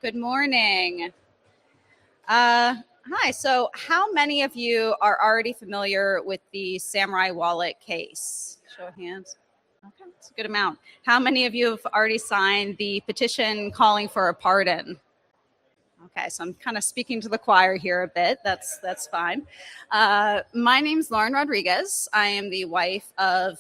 Good morning. Hi. So, how many of you are already familiar with the Samourai Wallet case? Show of hands. Okay, it's a good amount. How many of you have already signed the petition calling for a pardon? Okay, so I'm kind of speaking to the choir here a bit. That's fine. My name's Lauren Rodriguez. I am the wife of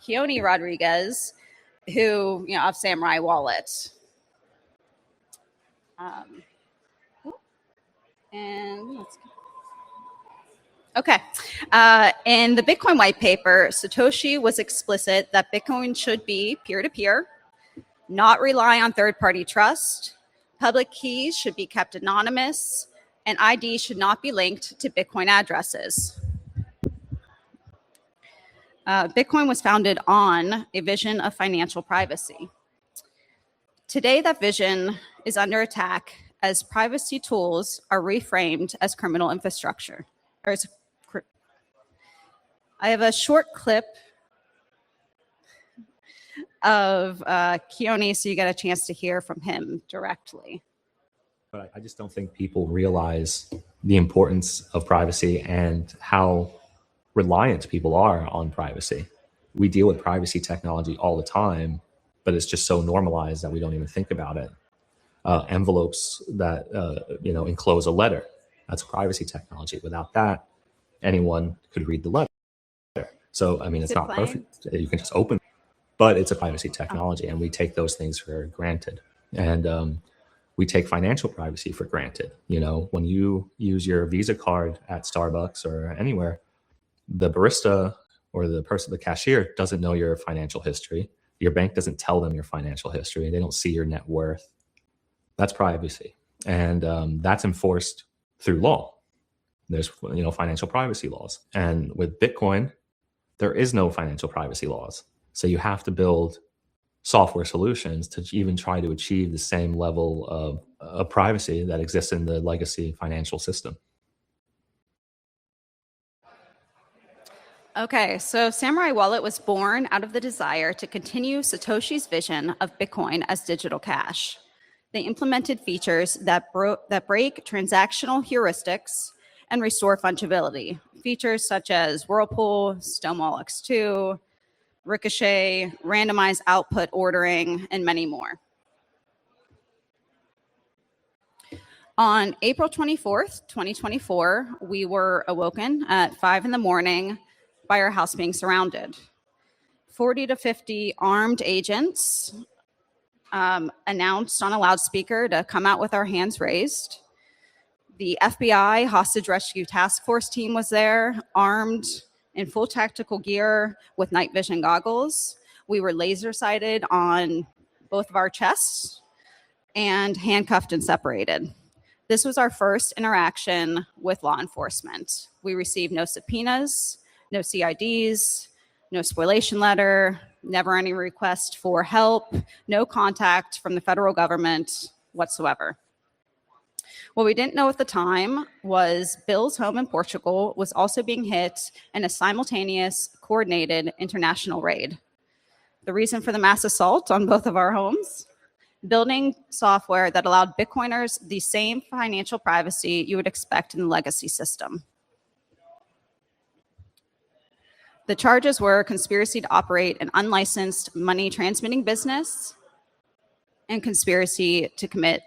Keonne Rodriguez, who of Samourai Wallet. And let's go. Okay. In the Bitcoin white paper, Satoshi was explicit that Bitcoin should be peer-to-peer, not rely on third-party trust, public keys should be kept anonymous, and ID should not be linked to Bitcoin addresses. Bitcoin was founded on a vision of financial privacy. Today, that vision is under attack as privacy tools are reframed as criminal infrastructure. I have a short clip of Keonne, so you get a chance to hear from him directly. But I just don't think people realize the importance of privacy and how reliant people are on privacy. We deal with privacy technology all the time, but it's just so normalized that we don't even think about it. Envelopes that enclose a letter, that's privacy technology. Without that, anyone could read the letter. So I mean, it's not perfect. You can just open, but it's a privacy technology, and we take those things for granted. And we take financial privacy for granted. When you use your Visa card at Starbucks or anywhere, the barista or the cashier doesn't know your financial history. Your bank doesn't tell them your financial history. They don't see your net worth. That's privacy. And that's enforced through law. There's financial privacy laws. And with Bitcoin, there is no financial privacy laws. So you have to build software solutions to even try to achieve the same level of privacy that exists in the legacy financial system. Okay, so Samourai Wallet was born out of the desire to continue Satoshi's vision of Bitcoin as digital cash. They implemented features that break transactional heuristics and restore fungibility. Features such as Whirlpool, Stonewall X2, Ricochet, randomized output ordering, and many more. On April 24th, 2024, we were awoken at 5 a.m. by our house being surrounded. 40 to 50 armed agents announced on a loudspeaker to come out with our hands raised. The FBI hostage rescue task force team was there, armed in full tactical gear with night vision goggles. We were laser sighted on both of our chests and handcuffed and separated. This was our first interaction with law enforcement. We received no subpoenas, no CIDs, no spoliation letter, never any request for help, no contact from the federal government whatsoever. What we didn't know at the time was Bill's home in Portugal was also being hit in a simultaneous, coordinated international raid. The reason for the mass assault on both of our homes? Building software that allowed Bitcoiners the same financial privacy you would expect in the legacy system. The charges were conspiracy to operate an unlicensed money transmitting business and conspiracy to commit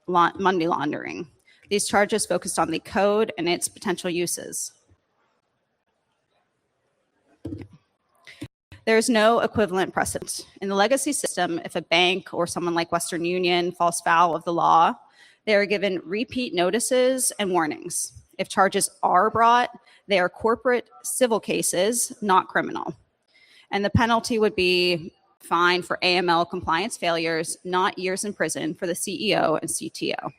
money laundering. These charges focused on the code and its potential uses. There is no equivalent precedent. In the legacy system, if a bank or someone like Western Union falls foul of the law, they are given repeat notices and warnings. If charges are brought, they are corporate civil cases, not criminal. And the penalty would be fine for AML compliance failures, not years in prison for the CEO and CTO.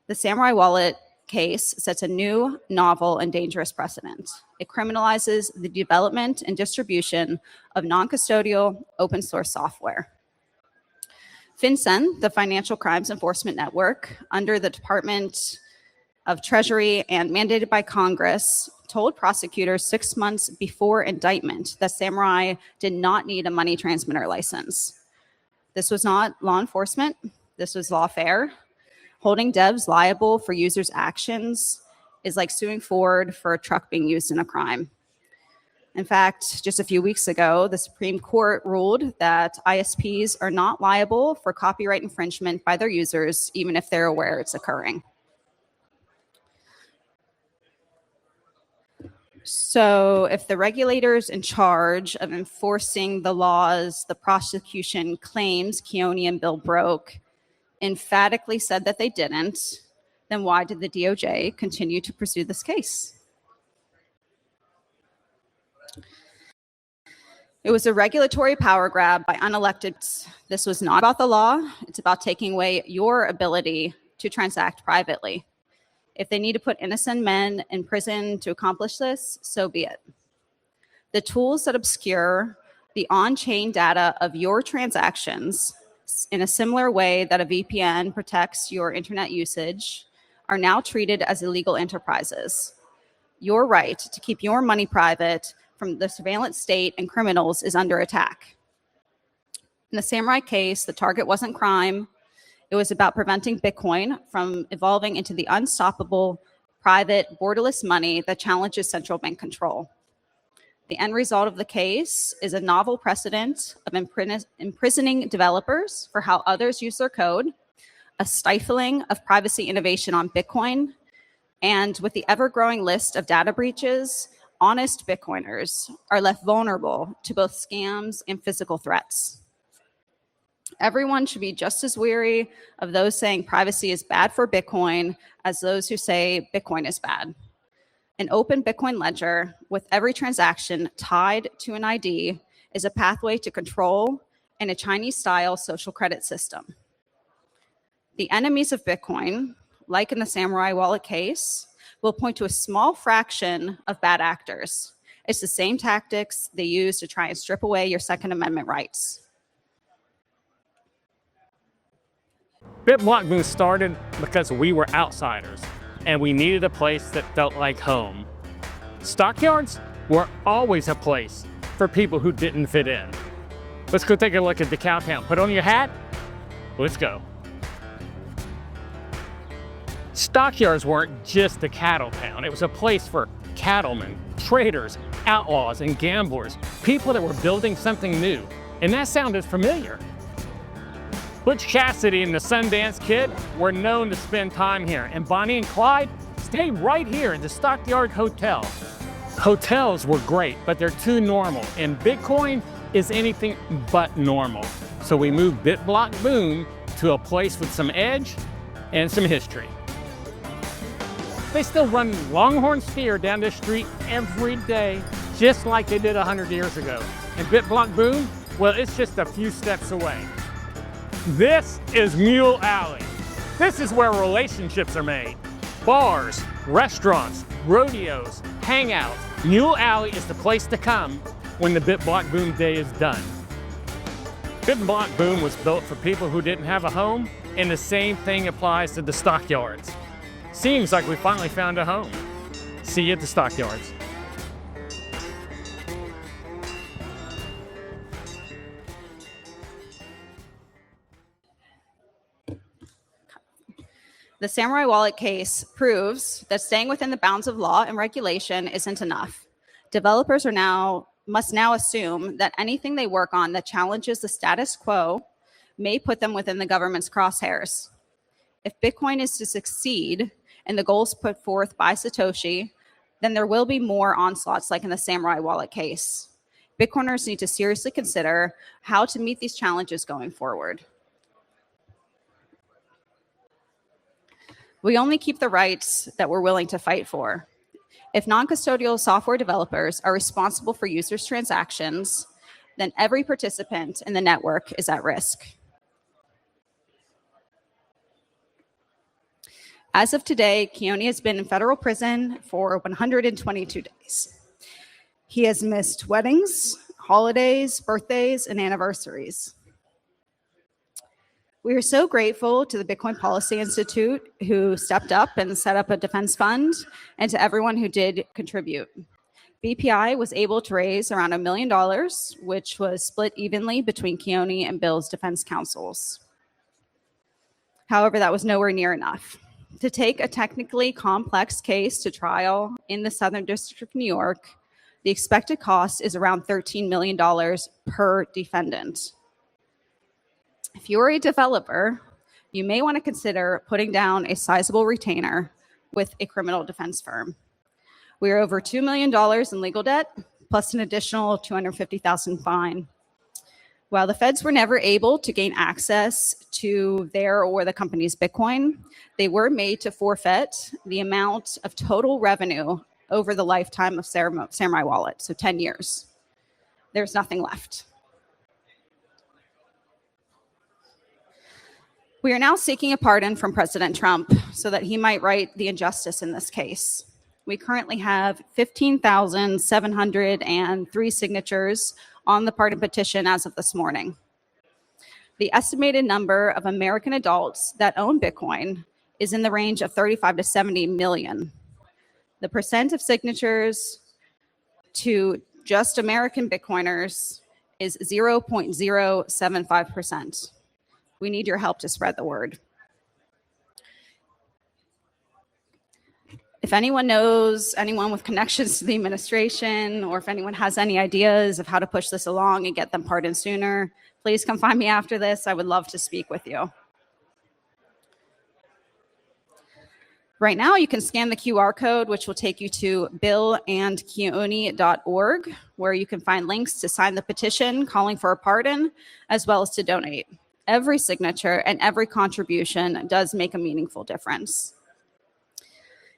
The Samourai Wallet case sets a new, novel, and dangerous precedent. It criminalizes the development and distribution of non-custodial open source software. FinCEN, the Financial Crimes Enforcement Network, under the Department of Treasury and mandated by Congress, told prosecutors 6 months before indictment that Samourai did not need a money transmitter license. This was not law enforcement. This was lawfare. Holding devs liable for users' actions is like suing Ford for a truck being used in a crime. In fact, just a few weeks ago, the Supreme Court ruled that ISPs are not liable for copyright infringement by their users, even if they're aware it's occurring. So if the regulators in charge of enforcing the laws the prosecution claims Keonne and Bill broke emphatically said that they didn't, then why did the DOJ continue to pursue this case? It was a regulatory power grab by unelected. This was not about the law. It's about taking away your ability to transact privately. If they need to put innocent men in prison to accomplish this, so be it. The tools that obscure the on-chain data of your transactions in a similar way that a VPN protects your internet usage are now treated as illegal enterprises. Your right to keep your money private from the surveillance state and criminals is under attack. In the Samourai case, the target wasn't crime. It was about preventing Bitcoin from evolving into the unstoppable, private, borderless money that challenges central bank control. The end result of the case is a novel precedent of imprisoning developers for how others use their code, a stifling of privacy innovation on Bitcoin, and with the ever-growing list of data breaches, honest Bitcoiners are left vulnerable to both scams and physical threats. Everyone should be just as wary of those saying privacy is bad for Bitcoin as those who say Bitcoin is bad. An open Bitcoin ledger with every transaction tied to an ID is a pathway to control in a Chinese-style social credit system. The enemies of Bitcoin, like in the Samourai Wallet case, will point to a small fraction of bad actors. It's the same tactics they use to try and strip away your Second Amendment rights. BitBlockBoom started because we were outsiders and we needed a place that felt like home. Stockyards were always a place for people who didn't fit in. Let's go take a look at the cow town. Put on your hat. Let's go. Stockyards weren't just a cattle town. It was a place for cattlemen, traders, outlaws, and gamblers, people that were building something new. And that sounded familiar. Butch Cassidy and the Sundance Kid were known to spend time here, and Bonnie and Clyde stayed right here at the Stockyard Hotel. Hotels were great, but they're too normal, and Bitcoin is anything but normal. So we moved BitBlockBoom to a place with some edge and some history. They still run Longhorn Steer down this street every day, just like they did 100 years ago. And BitBlockBoom, well, it's just a few steps away. This is Mule Alley. This is where relationships are made. Bars, restaurants, rodeos, hangouts. Mule Alley is the place to come when the BitBlockBoom day is done. BitBlockBoom was built for people who didn't have a home, and the same thing applies to the Stockyards. Seems like we finally found a home. See you at the Stockyards. The Samourai Wallet case proves that staying within the bounds of law and regulation isn't enough. Developers must now assume that anything they work on that challenges the status quo may put them within the government's crosshairs. If Bitcoin is to succeed in the goals put forth by Satoshi, then there will be more onslaughts like in the Samourai Wallet case. Bitcoiners need to seriously consider how to meet these challenges going forward. We only keep the rights that we're willing to fight for. If non-custodial software developers are responsible for users' transactions, then every participant in the network is at risk. As of today, Keonne has been in federal prison for 122 days. He has missed weddings, holidays, birthdays, and anniversaries. We are so grateful to the Bitcoin Policy Institute who stepped up and set up a defense fund, and to everyone who did contribute. BPI was able to raise around $1 million, which was split evenly between Keonne and Bill's defense counsels. However, that was nowhere near enough. To take a technically complex case to trial in the Southern District of New York, the expected cost is around $13 million per defendant. If you're a developer, you may want to consider putting down a sizable retainer with a criminal defense firm. We are over $2 million in legal debt, plus an additional $250,000 fine. While the feds were never able to gain access to their or the company's Bitcoin, they were made to forfeit the amount of total revenue over the lifetime of Samourai Wallet, so 10 years. There's nothing left. We are now seeking a pardon from President Trump so that he might right the injustice in this case. We currently have 15,703 signatures on the pardon petition as of this morning. The estimated number of American adults that own Bitcoin is in the range of 35 to 70 million. The percent of signatures to just American Bitcoiners is 0.075%. We need your help to spread the word. If anyone knows anyone with connections to the administration, or if anyone has any ideas of how to push this along and get them pardoned sooner, please come find me after this. I would love to speak with you. Right now, you can scan the QR code, which will take you to billandkeonne.org, where you can find links to sign the petition calling for a pardon, as well as to donate. Every signature and every contribution does make a meaningful difference.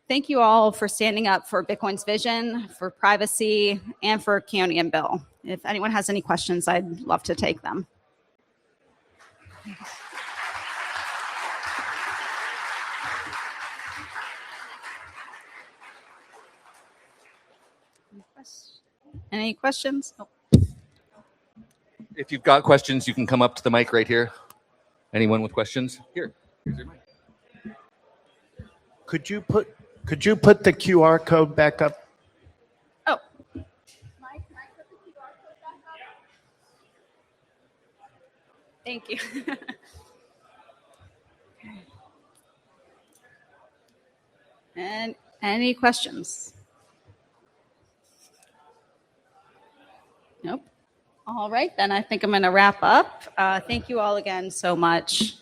Thank you all for standing up for Bitcoin's vision, for privacy, and for Keonne and Bill. If anyone has any questions, I'd love to take them. Any questions? Oh. If you've got questions, you can come up to the mic right here. Anyone with questions? Here's your mic. Could you put the QR code back up? Oh. Thank you. And any questions? Nope. All right, then I think I'm going to wrap up. Thank you all again so much.